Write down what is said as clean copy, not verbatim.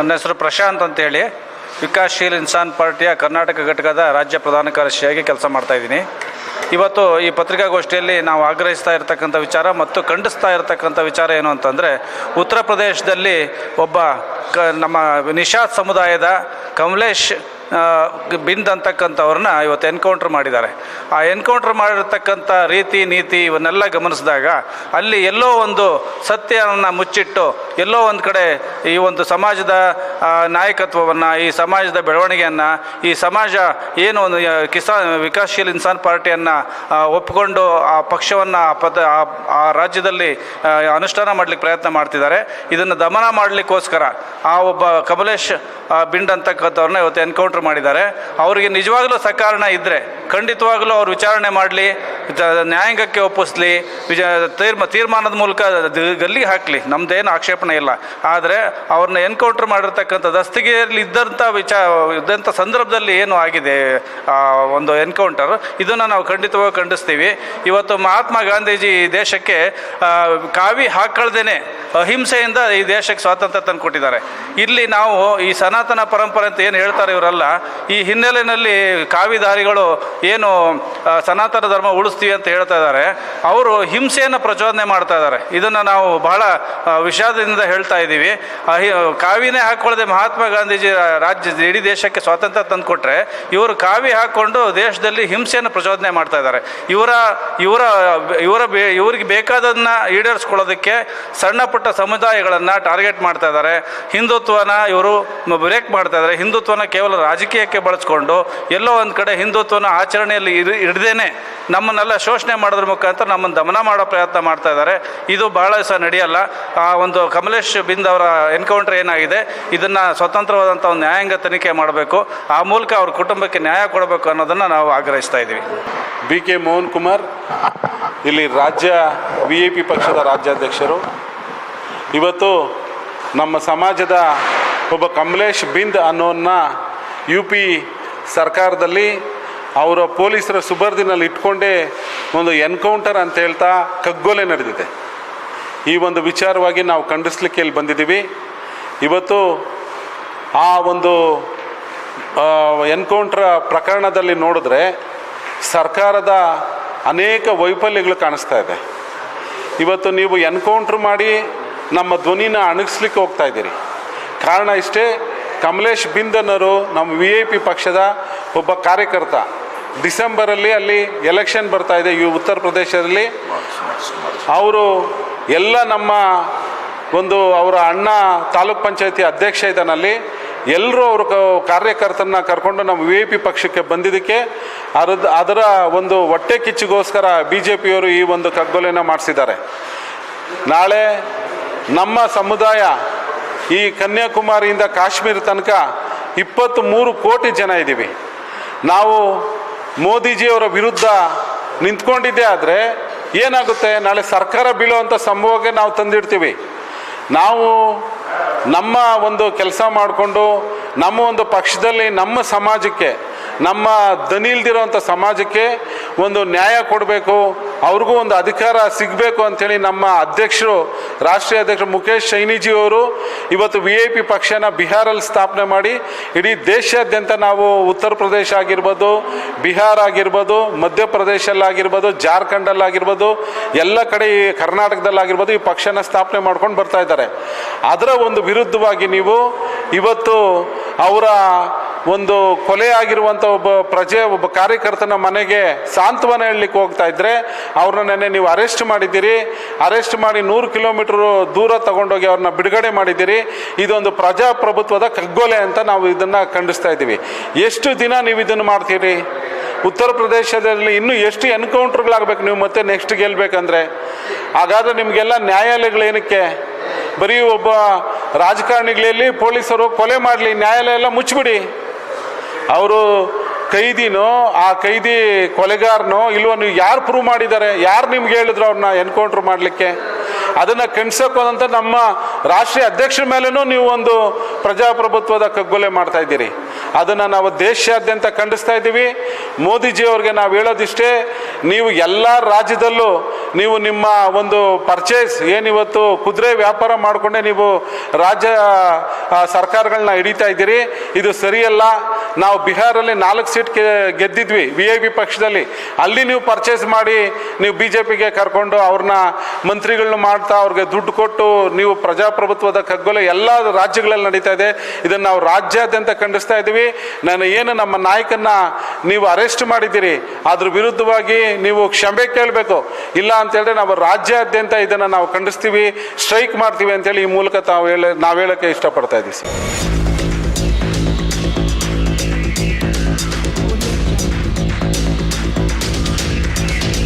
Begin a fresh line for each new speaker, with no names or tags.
ನನ್ನ ಹೆಸರು ಪ್ರಶಾಂತ್ ಅಂತೇಳಿ ವಿಕಾಸಶೀಲ ಇನ್ಸಾನ್ ಪಾರ್ಟಿಯ ಕರ್ನಾಟಕ ಘಟಕದ ರಾಜ್ಯ ಪ್ರಧಾನ ಕಾರ್ಯದರ್ಶಿಯಾಗಿ ಕೆಲಸ ಮಾಡ್ತಾಯಿದ್ದೀನಿ. ಇವತ್ತು ಈ ಪತ್ರಿಕಾಗೋಷ್ಠಿಯಲ್ಲಿ ನಾವು ಆಗ್ರಹಿಸ್ತಾ ಇರತಕ್ಕಂಥ ವಿಚಾರ ಮತ್ತು ಖಂಡಿಸ್ತಾ ಇರತಕ್ಕಂಥ ವಿಚಾರ ಏನು ಅಂತಂದರೆ, ಉತ್ತರ ಪ್ರದೇಶದಲ್ಲಿ ಒಬ್ಬ ನಮ್ಮ ನಿಷಾದ್ ಸಮುದಾಯದ ಕಮಲೇಶ್ ಬಿಂದ್ ಅಂತಕ್ಕಂಥವ್ರನ್ನ ಇವತ್ತು ಎನ್ಕೌಂಟ್ರ್ ಮಾಡಿದ್ದಾರೆ. ಆ ಎನ್ಕೌಂಟ್ರ್ ಮಾಡಿರ್ತಕ್ಕಂಥ ರೀತಿ ನೀತಿ ಇವನ್ನೆಲ್ಲ ಗಮನಿಸಿದಾಗ ಅಲ್ಲಿ ಎಲ್ಲೋ ಒಂದು ಸತ್ಯವನ್ನು ಮುಚ್ಚಿಟ್ಟು ಎಲ್ಲೋ ಒಂದು ಕಡೆ ಈ ಒಂದು ಸಮಾಜದ ನಾಯಕತ್ವವನ್ನು, ಈ ಸಮಾಜದ ಬೆಳವಣಿಗೆಯನ್ನು, ಈ ಸಮಾಜ ಏನು ಒಂದು ವಿಕಾಸಶೀಲ ಇನ್ಸಾನ್ ಪಾರ್ಟಿಯನ್ನು ಒಪ್ಪಿಕೊಂಡು ಆ ಪಕ್ಷವನ್ನು ಆ ರಾಜ್ಯದಲ್ಲಿ ಅನುಷ್ಠಾನ ಮಾಡಲಿಕ್ಕೆ ಪ್ರಯತ್ನ ಮಾಡ್ತಿದ್ದಾರೆ. ಇದನ್ನು ದಮನ ಮಾಡಲಿಕ್ಕೋಸ್ಕರ ಆ ಒಬ್ಬ ಕಮಲೇಶ್ ಬಿಂಡ್ ಅಂತಕ್ಕಂಥವ್ರನ್ನ ಇವತ್ತು ಎನ್ಕೌಂಟ್ರ್ ಮಾಡಿದ್ದಾರೆ. ಅವರಿಗೆ ನಿಜವಾಗಲೂ ಸಕಾರಣ ಇದ್ದರೆ ಖಂಡಿತವಾಗಲೂ ಅವ್ರು ವಿಚಾರಣೆ ಮಾಡಲಿ, ನ್ಯಾಯಾಂಗಕ್ಕೆ ಒಪ್ಪಿಸ್ಲಿ, ತೀರ್ಮಾನದ ಮೂಲಕ ಗಲ್ಲಿಗೆ ಹಾಕಲಿ, ನಮ್ಮದೇನು ಆಕ್ಷೇಪಣೆ ಇಲ್ಲ. ಆದರೆ ಅವ್ರನ್ನ ಎನ್ಕೌಂಟ್ರ್ ಮಾಡಿರ್ತಕ್ಕಂಥ ದಸ್ತಗಿರಿಯಲ್ಲಿ ಇದ್ದಂಥ ಸಂದರ್ಭದಲ್ಲಿ ಏನು ಆಗಿದೆ ಒಂದು ಎನ್ಕೌಂಟರ್, ಇದನ್ನು ನಾವು ಖಂಡಿತವಾಗಿ ಖಂಡಿಸ್ತೀವಿ. ಇವತ್ತು ಮಹಾತ್ಮ ಗಾಂಧೀಜಿ ಈ ದೇಶಕ್ಕೆ ಕಾವಿ ಹಾಕಳ್ದೇನೆ ಅಹಿಂಸೆಯಿಂದ ಈ ದೇಶಕ್ಕೆ ಸ್ವಾತಂತ್ರ್ಯ ತಂದು ಕೊಟ್ಟಿದ್ದಾರೆ. ಇಲ್ಲಿ ನಾವು ಈ ಸನಾತನ ಪರಂಪರೆ ಅಂತ ಏನು ಹೇಳ್ತಾರೆ ಇವರೆಲ್ಲ, ಈ ಹಿನ್ನೆಲೆಯಲ್ಲಿ ಕಾವಿಧಾರಿಗಳು ಏನು ಸನಾತನ ಧರ್ಮ ಉಳಿಸ್ತೀವಿ ಅಂತ ಹೇಳ್ತಾ ಇದ್ದಾರೆ, ಅವರು ಹಿಂಸೆಯನ್ನು ಪ್ರಚೋದನೆ ಮಾಡ್ತಾ ಇದ್ದಾರೆ. ಇದನ್ನು ನಾವು ಬಹಳ ವಿಷಾದದಿಂದ ಹೇಳ್ತಾ ಇದ್ದೀವಿ. ಕಾವಿನೇ ಹಾಕ್ಕೊಳ್ಳದೆ ಮಹಾತ್ಮ ಗಾಂಧೀಜಿ ಇಡೀ ದೇಶಕ್ಕೆ ಸ್ವಾತಂತ್ರ್ಯ ತಂದು ಕೊಟ್ಟರೆ, ಇವರು ಕಾವಿ ಹಾಕ್ಕೊಂಡು ದೇಶದಲ್ಲಿ ಹಿಂಸೆಯನ್ನು ಪ್ರಚೋದನೆ ಮಾಡ್ತಾ ಇದ್ದಾರೆ. ಇವರಿಗೆ ಬೇಕಾದದನ್ನು ಈಡೇರಿಸ್ಕೊಳ್ಳೋದಕ್ಕೆ ಸಣ್ಣ ಪುಟ್ಟ ಸಮುದಾಯಗಳನ್ನು ಟಾರ್ಗೆಟ್ ಮಾಡ್ತಾ ಇದ್ದಾರೆ. ಹಿಂದುತ್ವನ ಇವರು ಬ್ರೇಕ್ ಮಾಡ್ತಾ ಇದ್ದಾರೆ. ಹಿಂದುತ್ವನ ಕೇವಲ ರಾಜಕೀಯಕ್ಕೆ ಬಳಸ್ಕೊಂಡು ಎಲ್ಲೋ ಒಂದು ಕಡೆ ಹಿಂದುತ್ವನ ಆಚರಣೆಯಲ್ಲಿ ಹಿಡ್ದೇನೆ ನಮ್ಮನ್ನೆಲ್ಲ ಶೋಷಣೆ ಮಾಡೋದ್ರ ಮುಖಾಂತರ ನಮ್ಮನ್ನು ದಮನ ಮಾಡೋ ಪ್ರಯತ್ನ ಮಾಡ್ತಾ ಇದ್ದಾರೆ. ಇದು ಬಹಳ ದಿವಸ ನಡೆಯಲ್ಲ. ಆ ಒಂದು ಕಮಲೇಶ್ ಬಿಂದ್ ಅವರ ಎನ್ಕೌಂಟರ್ ಏನಾಗಿದೆ, ಇದನ್ನು ಸ್ವತಂತ್ರವಾದಂಥ ಒಂದು ನ್ಯಾಯಾಂಗ ತನಿಖೆ ಮಾಡಬೇಕು. ಆ ಮೂಲಕ ಅವ್ರ ಕುಟುಂಬಕ್ಕೆ ನ್ಯಾಯ ಕೊಡಬೇಕು ಅನ್ನೋದನ್ನು ನಾವು ಆಗ್ರಹಿಸ್ತಾ ಇದ್ದೀವಿ.
BK ಮೋಹನ್ ಕುಮಾರ್, ಇಲ್ಲಿ ರಾಜ್ಯ VIP ಪಕ್ಷದ ರಾಜ್ಯಾಧ್ಯಕ್ಷರು. ಇವತ್ತು ನಮ್ಮ ಸಮಾಜದ ಒಬ್ಬ ಕಮಲೇಶ್ ಬಿಂದ್ ಅನ್ನೋನ್ನ UP ಸರ್ಕಾರದಲ್ಲಿ ಅವರ ಪೊಲೀಸರ ಸುಬರ್ದಿನಲ್ಲಿ ಇಟ್ಕೊಂಡೇ ಒಂದು ಎನ್ಕೌಂಟರ್ ಅಂತ ಹೇಳ್ತಾ ಕಗ್ಗೊಲೆ ನಡೆದಿದೆ. ಈ ಒಂದು ವಿಚಾರವಾಗಿ ನಾವು ಖಂಡಿಸ್ಲಿಕ್ಕೆ ಇಲ್ಲಿ ಬಂದಿದ್ದೀವಿ. ಇವತ್ತು ಆ ಒಂದು ಎನ್ಕೌಂಟ್ರ ಪ್ರಕರಣದಲ್ಲಿ ನೋಡಿದ್ರೆ ಸರ್ಕಾರದ ಅನೇಕ ವೈಫಲ್ಯಗಳು ಕಾಣಿಸ್ತಾ ಇದೆ. ಇವತ್ತು ನೀವು ಎನ್ಕೌಂಟ್ರ್ ಮಾಡಿ ನಮ್ಮ ಧ್ವನಿನ ಅಣಗಿಸ್ಲಿಕ್ಕೆ ಹೋಗ್ತಾ ಇದ್ದೀರಿ. ಕಾರಣ ಇಷ್ಟೇ, ಕಮಲೇಶ್ ಬಿಂದ್ ಅನ್ನೋರು ನಮ್ಮ VIP ಪಕ್ಷದ ಒಬ್ಬ ಕಾರ್ಯಕರ್ತ. ಡಿಸೆಂಬರಲ್ಲಿ ಅಲ್ಲಿ ಎಲೆಕ್ಷನ್ ಬರ್ತಾ ಇದೆ ಈ ಉತ್ತರ ಪ್ರದೇಶದಲ್ಲಿ. ಅವರು ಎಲ್ಲ ನಮ್ಮ ಒಂದು ಅವರ ಅಣ್ಣ ತಾಲೂಕ್ ಪಂಚಾಯತಿ ಅಧ್ಯಕ್ಷ ಇದ್ದಾನಲ್ಲಿ, ಎಲ್ಲರೂ ಅವರು ಕಾರ್ಯಕರ್ತರನ್ನ ಕರ್ಕೊಂಡು ನಮ್ಮ VIP ಪಕ್ಷಕ್ಕೆ ಬಂದಿದ್ದಕ್ಕೆ ಅದರ ಒಂದು ಹೊಟ್ಟೆ ಕಿಚ್ಚಿಗೋಸ್ಕರ BJPಯವರು ಈ ಒಂದು ಕಗ್ಗೊಲೆನ ಮಾಡಿಸಿದ್ದಾರೆ. ನಾಳೆ ನಮ್ಮ ಸಮುದಾಯ ಈ ಕನ್ಯಾಕುಮಾರಿಯಿಂದ ಕಾಶ್ಮೀರ ತನಕ 23 ಕೋಟಿ ಜನ ಇದ್ದೀವಿ. ನಾವು ಮೋದಿಜಿಯವರ ವಿರುದ್ಧ ನಿಂತ್ಕೊಂಡಿದ್ದೇ ಆದರೆ ಏನಾಗುತ್ತೆ, ನಾಳೆ ಸರ್ಕಾರ ಬೀಳುವಂಥ ಸಂಭವಕ್ಕೆ ನಾವು ತಂದಿಡ್ತೀವಿ. ನಾವು ನಮ್ಮ ಒಂದು ಕೆಲಸ ಮಾಡಿಕೊಂಡು ನಮ್ಮ ಒಂದು ಪಕ್ಷದಲ್ಲಿ ನಮ್ಮ ಸಮಾಜಕ್ಕೆ, ನಮ್ಮ ದನಿಲ್ದಿರೋಂಥ ಸಮಾಜಕ್ಕೆ ಒಂದು ನ್ಯಾಯ ಕೊಡಬೇಕು, ಅವ್ರಿಗೂ ಒಂದು ಅಧಿಕಾರ ಸಿಗಬೇಕು ಅಂಥೇಳಿ ನಮ್ಮ ಅಧ್ಯಕ್ಷರು, ರಾಷ್ಟ್ರೀಯ ಅಧ್ಯಕ್ಷರು ಮುಖೇಶ್ ಸೈನಿಜಿಯವರು ಇವತ್ತು VIP ಪಕ್ಷನ ಬಿಹಾರಲ್ಲಿ ಸ್ಥಾಪನೆ ಮಾಡಿ ಇಡೀ ದೇಶಾದ್ಯಂತ ನಾವು ಉತ್ತರ ಪ್ರದೇಶ ಆಗಿರ್ಬೋದು, ಬಿಹಾರ ಆಗಿರ್ಬೋದು, ಮಧ್ಯಪ್ರದೇಶಲ್ಲಾಗಿರ್ಬೋದು, ಜಾರ್ಖಂಡಲ್ಲಾಗಿರ್ಬೋದು, ಎಲ್ಲ ಕಡೆ ಈ ಕರ್ನಾಟಕದಲ್ಲಾಗಿರ್ಬೋದು ಈ ಪಕ್ಷನ ಸ್ಥಾಪನೆ ಮಾಡ್ಕೊಂಡು ಬರ್ತಾ ಇದ್ದಾರೆ. ಅದರ ಒಂದು ವಿರುದ್ಧವಾಗಿ ನೀವು ಇವತ್ತು ಅವರ ಒಂದು ಕೊಲೆ ಆಗಿರುವಂಥ ಒಬ್ಬ ಕಾರ್ಯಕರ್ತನ ಮನೆಗೆ ಸಾಂತ್ವನ ಹೇಳಲಿಕ್ಕೆ ಹೋಗ್ತಾ ಇದ್ದರೆ ಅವ್ರನ್ನ ನೆನ್ನೆ ನೀವು ಅರೆಸ್ಟ್ ಮಾಡಿದ್ದೀರಿ. ಅರೆಸ್ಟ್ ಮಾಡಿ 100 ಕಿಲೋಮೀಟರ್ ದೂರ ತಗೊಂಡೋಗಿ ಅವ್ರನ್ನ ಬಿಡುಗಡೆ ಮಾಡಿದ್ದೀರಿ. ಇದೊಂದು ಪ್ರಜಾಪ್ರಭುತ್ವದ ಕಗ್ಗೊಲೆ ಅಂತ ನಾವು ಇದನ್ನು ಖಂಡಿಸ್ತಾ ಇದ್ದೀವಿ. ಎಷ್ಟು ದಿನ ನೀವು ಇದನ್ನು ಮಾಡ್ತೀರಿ? ಉತ್ತರ ಪ್ರದೇಶದಲ್ಲಿ ಇನ್ನೂ ಎಷ್ಟು ಎನ್ಕೌಂಟ್ರ್ಗಳಾಗಬೇಕು ನೀವು ಮತ್ತೆ ನೆಕ್ಸ್ಟ್ ಗೆಲ್ಲಬೇಕಂದ್ರೆ? ಹಾಗಾದರೆ ನಿಮಗೆಲ್ಲ ನ್ಯಾಯಾಲಯಗಳು ಏನಕ್ಕೆ? ಬರೀ ಒಬ್ಬ ರಾಜಕಾರಣಿಗಳಲ್ಲಿ ಪೊಲೀಸರು ಕೊಲೆ ಮಾಡಲಿ, ನ್ಯಾಯಾಲಯ ಎಲ್ಲ ಮುಚ್ಚಿಬಿಡಿ. ಅವರು ಕೈದಿನೋ ಆ ಕೈದಿ ಕೊಲೆಗಾರನೋ ಇಲ್ವೋ ನೀವು ಯಾರು ಪ್ರೂವ್ ಮಾಡಿದ್ದಾರೆ? ಯಾರು ನಿಮ್ಗೆ ಹೇಳಿದ್ರು ಅವ್ರನ್ನ ಎನ್ಕೌಂಟ್ರ್ ಮಾಡಲಿಕ್ಕೆ? ಅದನ್ನು ಖಂಡಿಸೋಕೋದಂತ ನಮ್ಮ ರಾಷ್ಟ್ರೀಯ ಅಧ್ಯಕ್ಷರ ಮೇಲೂ ನೀವು ಒಂದು ಪ್ರಜಾಪ್ರಭುತ್ವದ ಕಗ್ಗೊಲೆ ಮಾಡ್ತಾ ಇದ್ದೀರಿ. ಅದನ್ನು ನಾವು ದೇಶಾದ್ಯಂತ ಖಂಡಿಸ್ತಾ ಇದ್ದೀವಿ. ಮೋದಿಜಿಯವ್ರಿಗೆ ನಾವು ಹೇಳೋದಿಷ್ಟೇ, ನೀವು ಎಲ್ಲ ರಾಜ್ಯದಲ್ಲೂ ನೀವು ನಿಮ್ಮ ಒಂದು ಪರ್ಚೇಸ್ ಏನಿವತ್ತು ಕುದುರೆ ವ್ಯಾಪಾರ ಮಾಡಿಕೊಂಡೇ ನೀವು ರಾಜ್ಯ ಸರ್ಕಾರಗಳನ್ನ ಹಿಡಿತಾ ಇದ್ದೀರಿ, ಇದು ಸರಿಯಲ್ಲ. ನಾವು ಬಿಹಾರಲ್ಲಿ 4 ಸೀಟ್ ಗೆದ್ದಿದ್ವಿ VIP ಪಕ್ಷದಲ್ಲಿ, ಅಲ್ಲಿ ನೀವು ಪರ್ಚೇಸ್ ಮಾಡಿ ನೀವು BJPಗೆ ಕರ್ಕೊಂಡು ಅವ್ರನ್ನ ಮಂತ್ರಿಗಳನ್ನ ಮಾಡ್ತಾ ಅವ್ರಿಗೆ ದುಡ್ಡು ಕೊಟ್ಟು ನೀವು ಪ್ರಜಾಪ್ರಭುತ್ವದ ಕಗ್ಗೊಲೆ ಎಲ್ಲ ರಾಜ್ಯಗಳಲ್ಲಿ ನಡೀತಾ ಇದೆ. ಇದನ್ನು ನಾವು ರಾಜ್ಯಾದ್ಯಂತ ಖಂಡಿಸ್ತಾ ಇದ್ದೀವಿ. ಏನು ನಮ್ಮ ನಾಯಕನ್ನ ನೀವು ಅರೆಸ್ಟ್ ಮಾಡಿದ್ದೀರಿ, ಅದ್ರ ವಿರುದ್ಧವಾಗಿ ನೀವು ಕ್ಷಮೆ ಕೇಳಬೇಕು. ಇಲ್ಲ ಅಂತೇಳಿದ್ರೆ ನಾವು ರಾಜ್ಯಾದ್ಯಂತ ಇದನ್ನು ನಾವು ಖಂಡಿಸ್ತೀವಿ, ಸ್ಟ್ರೈಕ್ ಮಾಡ್ತೀವಿ ಅಂತೇಳಿ ಈ ಮೂಲಕ ನಾವು ಹೇಳೋಕ್ಕೆ ಇಷ್ಟಪಡ್ತಾ ಇದ್ದೀವಿ ಸರ್.